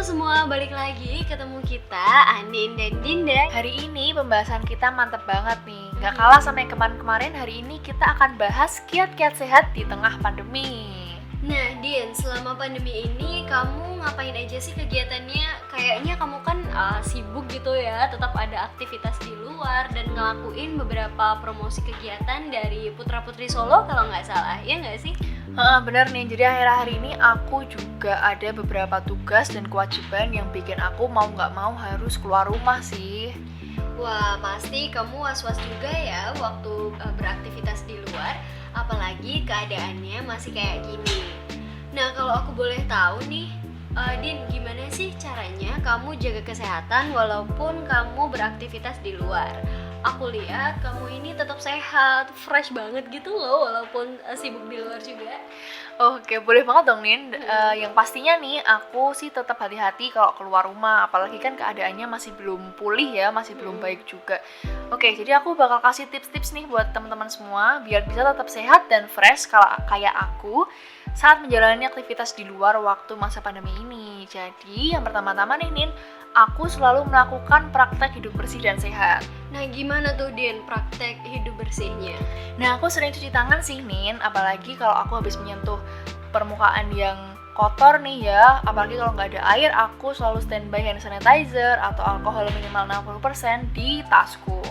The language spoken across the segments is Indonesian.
semua, balik lagi ketemu kita, Anin dan Dinda. Hari ini pembahasan kita mantep banget nih. Gak kalah sama yang kemarin-kemarin, hari ini kita akan bahas kiat-kiat sehat di tengah pandemi. Nah Din, selama pandemi ini kamu ngapain aja sih kegiatannya? Kayaknya kamu kan sibuk gitu ya, tetap ada aktivitas di luar dan ngelakuin beberapa promosi kegiatan dari Putra Putri Solo kalau nggak salah, ya nggak sih? Bener nih, jadi akhir-akhir ini aku juga ada beberapa tugas dan kewajiban yang bikin aku mau gak mau harus keluar rumah sih. Wah, pasti kamu was-was juga ya waktu beraktivitas di luar, apalagi keadaannya masih kayak gini. Nah, kalau aku boleh tahu nih, Din, gimana sih caranya kamu jaga kesehatan walaupun kamu beraktivitas di luar? Aku lihat kamu ini tetap sehat, fresh banget gitu loh walaupun sibuk di luar juga. Oke, boleh banget dong Nin. Yang pastinya nih, aku sih tetap hati-hati kalau keluar rumah. Apalagi kan keadaannya masih belum pulih ya, masih belum baik juga. Oke, jadi aku bakal kasih tips-tips nih buat teman-teman semua biar bisa tetap sehat dan fresh kalau kayak aku saat menjalani aktivitas di luar waktu masa pandemi ini. Jadi yang pertama-tama nih Nin, aku selalu melakukan praktek hidup bersih dan sehat. Nah, gimana tuh Din praktek hidup bersihnya? Nah, aku sering cuci tangan sih Nin, apalagi kalau aku habis menyentuh permukaan yang kotor nih ya. Apalagi kalau nggak ada air, aku selalu standby hand sanitizer atau alkohol minimal 60% di tasku.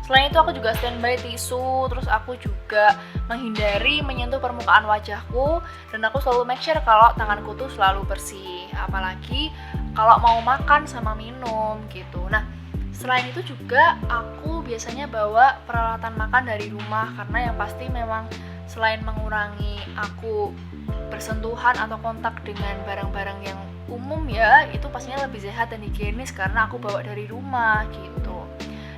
Selain itu aku juga standby tisu, terus aku juga menghindari menyentuh permukaan wajahku, dan aku selalu make sure kalau tanganku tuh selalu bersih, apalagi kalau mau makan sama minum gitu. Nah, selain itu juga aku biasanya bawa peralatan makan dari rumah, karena yang pasti memang selain mengurangi aku bersentuhan atau kontak dengan barang-barang yang umum ya, itu pastinya lebih sehat dan higienis karena aku bawa dari rumah gitu.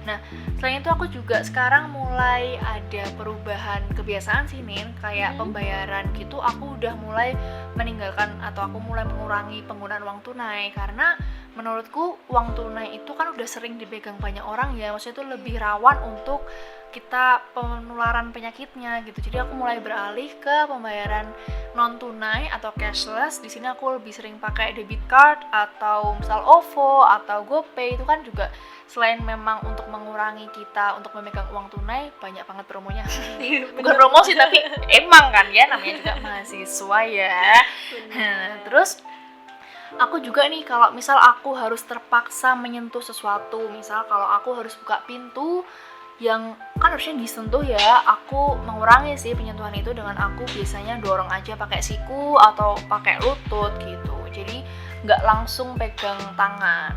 Nah, selain itu aku juga sekarang mulai ada perubahan kebiasaan sih Nin, kayak pembayaran gitu aku udah mulai meninggalkan atau aku mulai mengurangi penggunaan uang tunai, karena menurutku uang tunai itu kan udah sering dipegang banyak orang ya, maksudnya itu lebih rawan untuk kita penularan penyakitnya gitu. Jadi aku mulai beralih ke pembayaran non tunai atau cashless. Di sini aku lebih sering pakai debit card atau misal OVO atau GoPay. Itu kan juga selain memang untuk mengurangi kita untuk memegang uang tunai, banyak banget promonya. Bukan promosi tapi emang kan ya, namanya juga mahasiswa ya. Terus aku juga nih kalau misal aku harus terpaksa menyentuh sesuatu, misal kalau aku harus buka pintu yang kan harusnya disentuh ya, aku mengurangi sih penyentuhan itu dengan aku biasanya dorong aja pakai siku atau pakai lutut gitu. Jadi nggak langsung pegang tangan.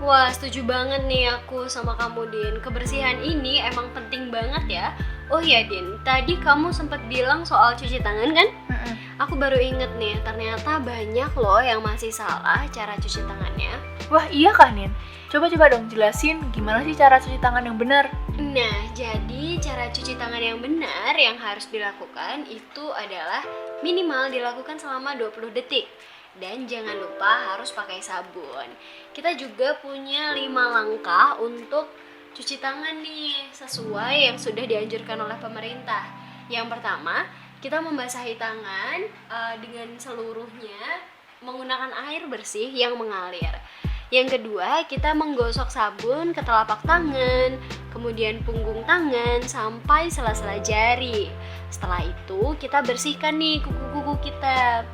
Wah, setuju banget nih aku sama kamu Din. Kebersihan ini emang penting banget ya. Oh iya Din, tadi kamu sempat bilang soal cuci tangan kan? Aku baru inget nih, ternyata banyak loh yang masih salah cara cuci tangannya. Wah iya kah Nin? Coba dong jelasin gimana sih cara cuci tangan yang benar. Nah, jadi cara cuci tangan yang benar yang harus dilakukan itu adalah minimal dilakukan selama 20 detik. Dan jangan lupa harus pakai sabun. Kita juga punya 5 langkah untuk cuci tangan nih, sesuai yang sudah dianjurkan oleh pemerintah. Yang pertama, kita membasahi tangan dengan seluruhnya menggunakan air bersih yang mengalir. Yang kedua, kita menggosok sabun ke telapak tangan, kemudian punggung tangan sampai sela-sela jari. Setelah itu, kita bersihkan nih kuku-kuku kita.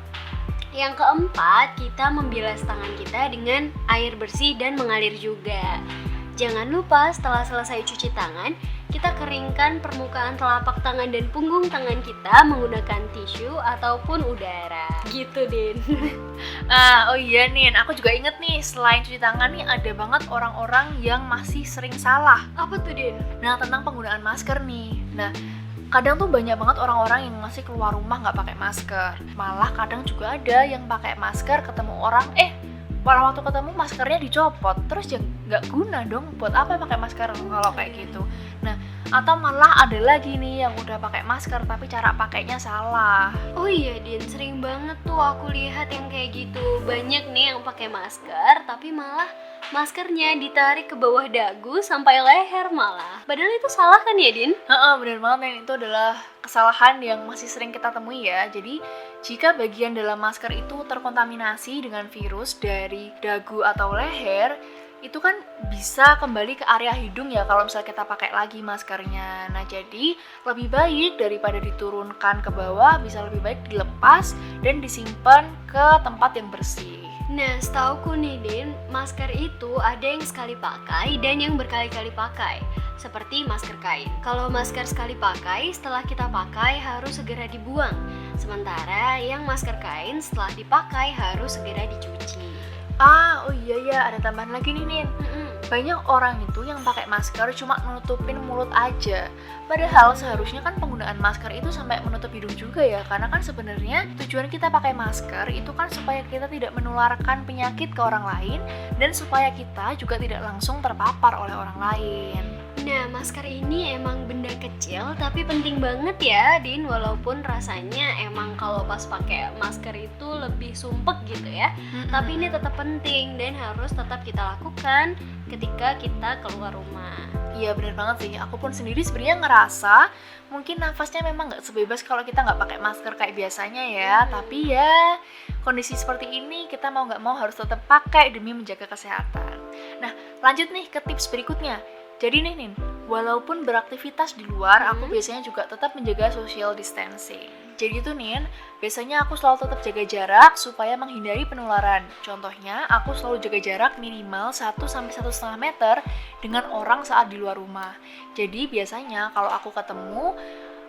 Yang keempat, kita membilas tangan kita dengan air bersih dan mengalir juga. Jangan lupa setelah selesai cuci tangan, kita keringkan permukaan telapak tangan dan punggung tangan kita menggunakan tisu ataupun udara. Gitu, Din. Oh iya Nin, aku juga inget nih, selain cuci tangan nih ada banget orang-orang yang masih sering salah. Apa tuh, Din? Nah, tentang penggunaan masker nih. Nah, kadang tuh banyak banget orang-orang yang masih keluar rumah nggak pakai masker. Malah kadang juga ada yang pakai masker ketemu orang, malah waktu ketemu maskernya dicopot, terus ya nggak guna dong, buat apa pakai masker kalau kayak gitu. Nah, atau malah ada lagi nih yang udah pakai masker tapi cara pakainya salah. Oh iya Din, sering banget tuh aku lihat yang kayak gitu. Banyak nih yang pakai masker tapi malah maskernya ditarik ke bawah dagu sampai leher malah. Padahal itu salah kan ya Din? Bener banget, dan itu adalah kesalahan yang masih sering kita temui ya. Jadi jika bagian dalam masker itu terkontaminasi dengan virus dari dagu atau leher, itu kan bisa kembali ke area hidung ya kalau misalnya kita pakai lagi maskernya. Nah, jadi lebih baik daripada diturunkan ke bawah, bisa lebih baik dilepas dan disimpan ke tempat yang bersih. Nah, setauku nih Din, masker itu ada yang sekali pakai dan yang berkali-kali pakai, seperti masker kain. Kalau masker sekali pakai, setelah kita pakai harus segera dibuang. Sementara yang masker kain setelah dipakai harus segera dicuci. Oh iya ya, ada tambahan lagi nih Nin. Banyak orang itu yang pakai masker cuma menutupin mulut aja. Padahal seharusnya kan penggunaan masker itu sampai menutup hidung juga ya. Karena kan sebenarnya tujuan kita pakai masker itu kan supaya kita tidak menularkan penyakit ke orang lain, dan supaya kita juga tidak langsung terpapar oleh orang lain. Nah, masker ini emang benda kecil tapi penting banget ya, Din. Walaupun rasanya emang kalau pas pakai masker itu lebih sumpek gitu ya. Tapi ini tetap penting dan harus tetap kita lakukan ketika kita keluar rumah. Iya benar banget sih, aku pun sendiri sebenarnya ngerasa mungkin nafasnya memang nggak sebebas kalau kita nggak pakai masker kayak biasanya ya. Tapi ya kondisi seperti ini kita mau nggak mau harus tetap pakai demi menjaga kesehatan. Nah, lanjut nih ke tips berikutnya. Jadi nih Nin, walaupun beraktivitas di luar, aku biasanya juga tetap menjaga social distancing. Jadi tuh Nin, biasanya aku selalu tetap jaga jarak supaya menghindari penularan. Contohnya, aku selalu jaga jarak minimal 1-1,5 meter dengan orang saat di luar rumah. Jadi biasanya kalau aku ketemu,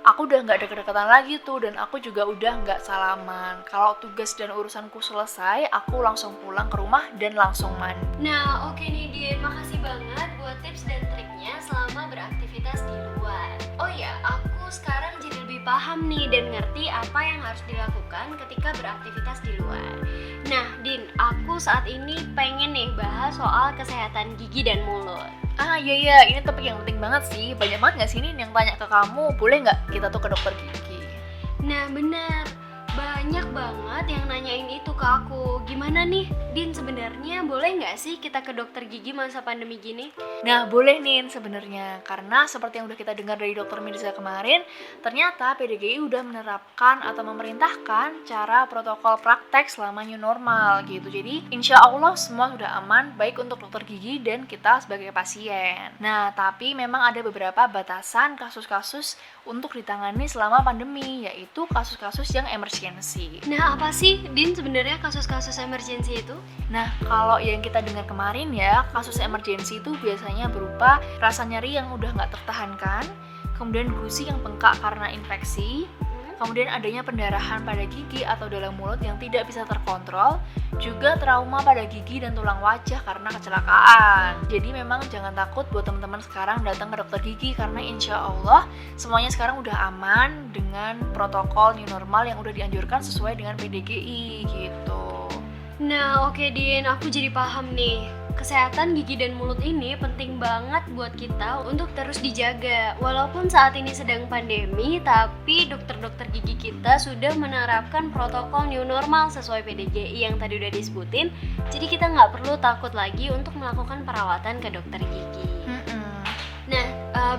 aku udah nggak deket-deketan lagi tuh, dan aku juga udah nggak salaman. Kalau tugas dan urusanku selesai, aku langsung pulang ke rumah dan langsung mandi. Nah, oke nih Din, makasih banget buat tips dan triknya selama beraktivitas di luar. Oh ya, aku sekarang jadi lebih paham nih dan ngerti apa yang harus dilakukan ketika beraktivitas di luar. Nah, Din, aku saat ini pengen nih bahas soal kesehatan gigi dan mulut. Iya, ini topik yang penting banget sih. Banyak banget gak sih Nin yang tanya ke kamu, boleh gak kita tuh ke dokter gigi? Nah benar, banyak banget yang nanyain itu ke aku. Gimana nih, Din, sebenarnya boleh nggak sih kita ke dokter gigi masa pandemi gini? Nah boleh Nin sebenarnya, karena seperti yang udah kita dengar dari dokter Mirza kemarin, ternyata PDGI udah menerapkan atau memerintahkan cara protokol praktek selama new normal gitu. Jadi insya Allah semua sudah aman, baik untuk dokter gigi dan kita sebagai pasien. Nah tapi memang ada beberapa batasan kasus-kasus untuk ditangani selama pandemi, yaitu kasus-kasus yang emergency. Nah apa sih, Din, sebenarnya kasus-kasus emergency itu? Nah, kalau yang kita dengar kemarin ya, kasus emergency itu biasanya berupa rasa nyeri yang udah nggak tertahankan, kemudian gusi yang bengkak karena infeksi, kemudian adanya pendarahan pada gigi atau dalam mulut yang tidak bisa terkontrol, juga trauma pada gigi dan tulang wajah karena kecelakaan. Jadi memang jangan takut buat teman-teman sekarang datang ke dokter gigi, karena insya Allah semuanya sekarang udah aman dengan protokol new normal yang udah dianjurkan sesuai dengan PDGI gitu. Nah oke Din, aku jadi paham nih. Kesehatan gigi dan mulut ini penting banget buat kita untuk terus dijaga. Walaupun saat ini sedang pandemi, tapi dokter-dokter gigi kita sudah menerapkan protokol new normal sesuai PDGI yang tadi udah disebutin. Jadi kita nggak perlu takut lagi untuk melakukan perawatan ke dokter gigi. Nah,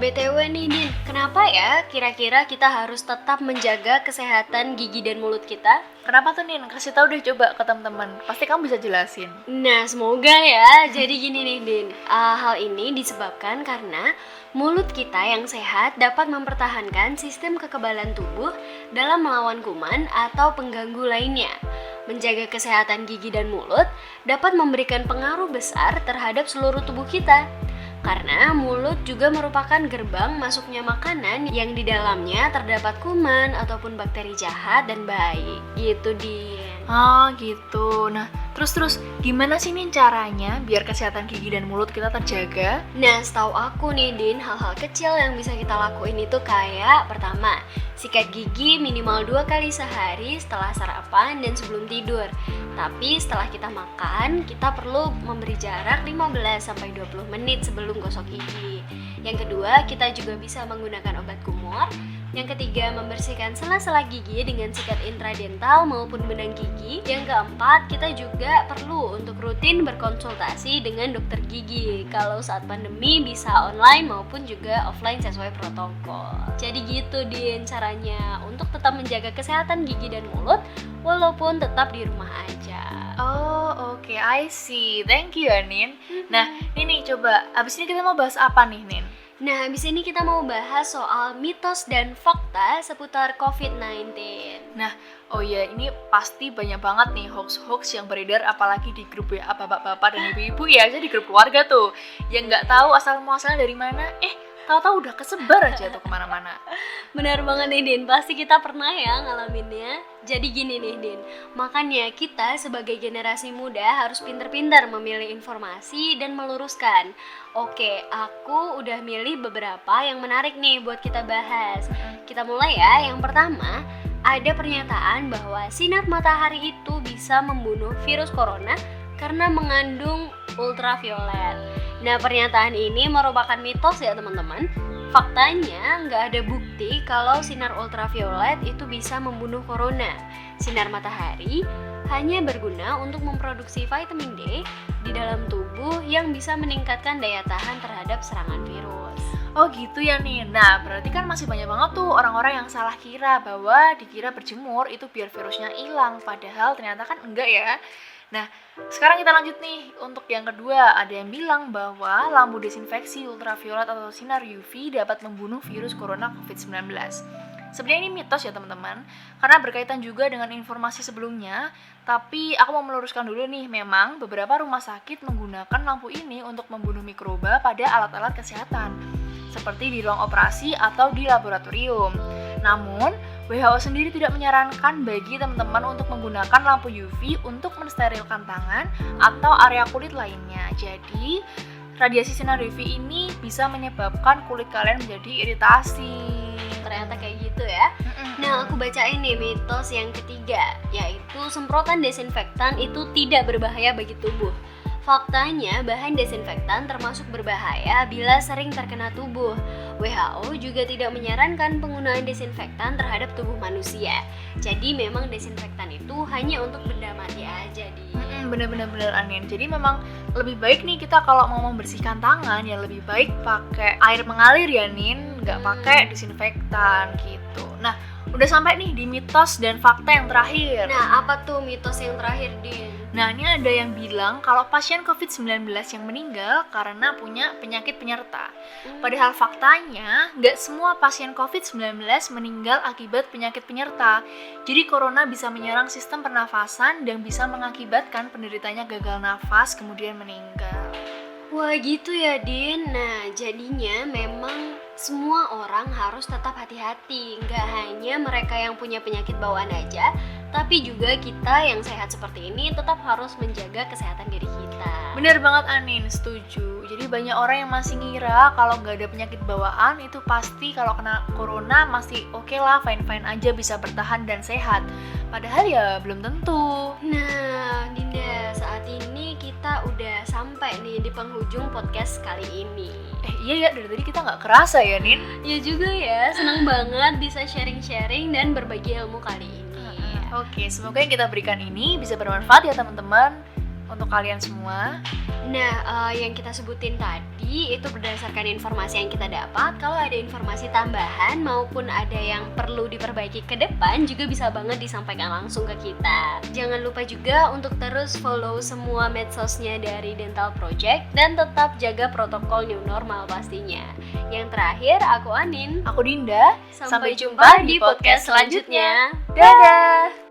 BTW nih Din, kenapa ya kira-kira kita harus tetap menjaga kesehatan gigi dan mulut kita? Kenapa tuh Nin? Kasih tahu deh coba ke teman-teman. Pasti kamu bisa jelasin. Nah, semoga ya. Jadi gini nih Din, hal ini disebabkan karena mulut kita yang sehat dapat mempertahankan sistem kekebalan tubuh dalam melawan kuman atau pengganggu lainnya. Menjaga kesehatan gigi dan mulut dapat memberikan pengaruh besar terhadap seluruh tubuh kita. Karena mulut juga merupakan gerbang masuknya makanan yang di dalamnya terdapat kuman ataupun bakteri jahat dan baik. Gitu Din. Oh gitu. Nah terus gimana sih nih caranya biar kesehatan gigi dan mulut kita terjaga? Nah setahu aku nih Din, hal-hal kecil yang bisa kita lakuin itu kayak pertama, sikat gigi minimal 2 kali sehari setelah sarapan dan sebelum tidur. Tapi setelah kita makan, kita perlu memberi jarak 15-20 menit sebelum gosok gigi. Yang kedua, kita juga bisa menggunakan obat kumur Yang ketiga, membersihkan sela-sela gigi dengan sikat intradental maupun benang gigi. Yang keempat, kita juga perlu untuk rutin berkonsultasi dengan dokter gigi. Kalau saat pandemi bisa online maupun juga offline sesuai protokol. Jadi gitu Din caranya untuk tetap menjaga kesehatan gigi dan mulut walaupun tetap di rumah aja. Oh, oke, I see. Thank you ya, Nin. Nah, ini coba, abis ini kita mau bahas apa nih, Nin? Nah, habis ini kita mau bahas soal mitos dan fakta seputar COVID-19. Nah, oh iya, ini pasti banyak banget nih hoax-hoax yang beredar, apalagi di grup ya bapak-bapak dan ibu-ibu ya, aja di grup keluarga tuh, yang nggak tahu asal-muasalnya dari mana, tahu-tahu udah kesebar aja tuh kemana-mana. Benar banget nih Din, pasti kita pernah ya ngalaminnya. Jadi gini nih Din, makanya kita sebagai generasi muda harus pintar-pintar memilih informasi dan meluruskan. Oke, aku udah milih beberapa yang menarik nih buat kita bahas. Kita mulai ya, yang pertama ada pernyataan bahwa sinar matahari itu bisa membunuh virus corona karena mengandung ultraviolet. Nah, pernyataan ini merupakan mitos ya teman-teman. Faktanya nggak ada bukti kalau sinar ultraviolet itu bisa membunuh corona. Sinar matahari hanya berguna untuk memproduksi vitamin D di dalam tubuh yang bisa meningkatkan daya tahan terhadap serangan virus. Oh gitu ya nih. Nah, berarti kan masih banyak banget tuh orang-orang yang salah kira bahwa dikira berjemur itu biar virusnya hilang, padahal ternyata kan enggak ya. Nah, sekarang kita lanjut nih. Untuk yang kedua, ada yang bilang bahwa lampu desinfeksi ultraviolet atau sinar UV dapat membunuh virus corona COVID-19. Sebenarnya ini mitos ya teman-teman, karena berkaitan juga dengan informasi sebelumnya. Tapi aku mau meluruskan dulu nih, memang beberapa rumah sakit menggunakan lampu ini untuk membunuh mikroba pada alat-alat kesehatan, seperti di ruang operasi atau di laboratorium. Namun, WHO sendiri tidak menyarankan bagi teman-teman untuk menggunakan lampu UV untuk mensterilkan tangan atau area kulit lainnya. Jadi, radiasi sinar UV ini bisa menyebabkan kulit kalian menjadi iritasi. Ternyata kayak gitu ya. Nah, aku bacain nih mitos yang ketiga, yaitu semprotan desinfektan itu tidak berbahaya bagi tubuh. Faktanya, bahan desinfektan termasuk berbahaya bila sering terkena tubuh. WHO juga tidak menyarankan penggunaan desinfektan terhadap tubuh manusia. Jadi memang desinfektan itu hanya untuk benda mati aja Bener-bener Anin. Jadi memang lebih baik nih kita kalau mau membersihkan tangan ya lebih baik pakai air mengalir ya Nin, nggak pakai desinfektan gitu. Nah, udah sampai nih di mitos dan fakta yang terakhir. Nah, apa tuh mitos yang terakhir, Din? Nah, ini ada yang bilang kalau pasien COVID-19 yang meninggal karena punya penyakit penyerta. Padahal faktanya, nggak semua pasien COVID-19 meninggal akibat penyakit penyerta. Jadi corona bisa menyerang sistem pernafasan dan bisa mengakibatkan penderitanya gagal nafas kemudian meninggal. Wah gitu ya Din. Nah jadinya memang semua orang harus tetap hati-hati. Nggak hanya mereka yang punya penyakit bawaan aja, tapi juga kita yang sehat seperti ini tetap harus menjaga kesehatan diri kita. Bener banget Anin, setuju. Jadi banyak orang yang masih ngira kalau nggak ada penyakit bawaan itu pasti kalau kena corona masih oke lah, fine-fine aja bisa bertahan dan sehat. Padahal ya belum tentu. Nah Dinda, saat ini kita udah sampai nih di penghujung podcast kali ini. Iya ya, dari tadi kita nggak kerasa ya Nin. Ya juga ya, senang banget bisa sharing-sharing dan berbagi ilmu kali ini. Oke, semoga yang kita berikan ini bisa bermanfaat ya teman-teman untuk kalian semua. Nah, yang kita sebutin tadi itu berdasarkan informasi yang kita dapat. Kalau ada informasi tambahan maupun ada yang perlu diperbaiki ke depan juga bisa banget disampaikan langsung ke kita. Jangan lupa juga untuk terus follow semua medsosnya dari Dental Project dan tetap jaga protokol new normal pastinya. Yang terakhir, aku Anin. Aku Dinda. Sampai jumpa di podcast selanjutnya. Dadah!